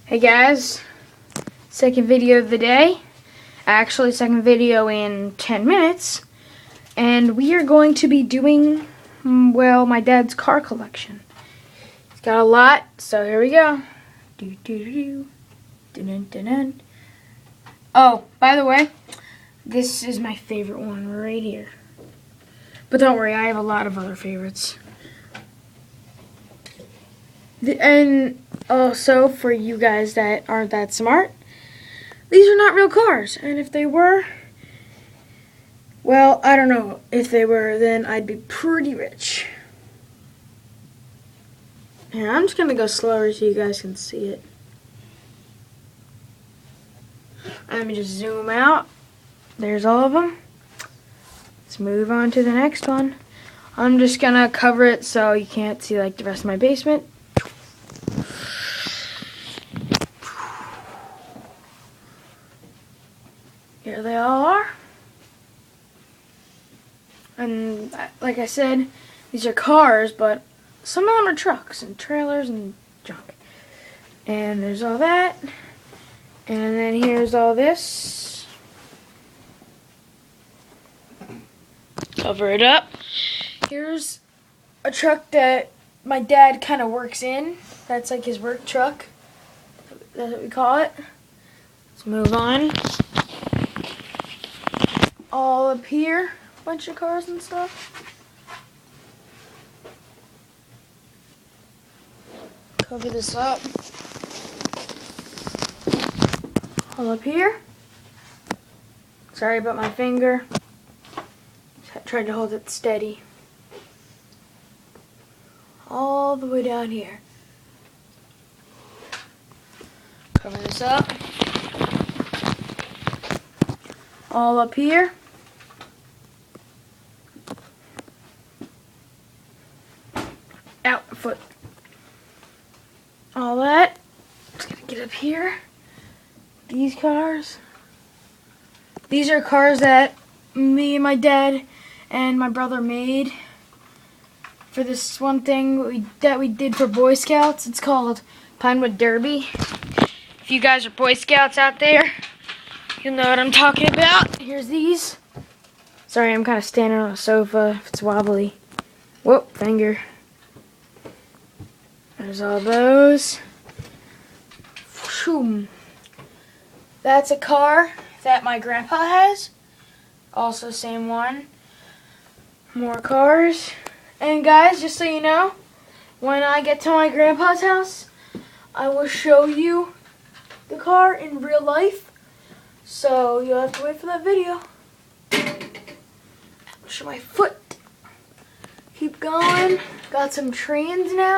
Hey guys, second video of the day. Actually, second video in 10 minutes. And we are going to be doing, well, my dad's car collection. He's got a lot, so here we go. Oh, by the way, this is my favorite one right here. But don't worry, I have a lot of other favorites. And also, for you guys that aren't that smart, these are not real cars. And if they were, well, I don't know. If they were, then I'd be pretty rich. And I'm just going to go slower so you guys can see it. Let me just zoom out. There's all of them. Let's move on to the next one. I'm just going to cover it so you can't see like the rest of my basement. Here they all are. And like I said, these are cars, but some of them are trucks and trailers and junk. And there's all that. And then here's all this. Cover it up. Here's a truck that my dad kind of works in. That's like his work truck. That's what we call it. Let's move on. All up here, bunch of cars and stuff. Cover this up. All up here. Sorry about my finger. Tried to hold it steady. All the way down here. Cover this up. All up here. Out, foot. All that. Just gonna get up here. These cars. These are cars that me and my dad and my brother made for this one thing that we did for Boy Scouts. It's called Pinewood Derby. If you guys are Boy Scouts out there, you'll know what I'm talking about. Here's these. Sorry, I'm kind of standing on a sofa if it's wobbly. Whoop, finger. There's all those. Shoom. That's a car that my grandpa has. Also same one. More cars. And guys, just so you know, when I get to my grandpa's house, I will show you the car in real life. So you'll have to wait for that video. Show my foot. Keep going. Got some trains now.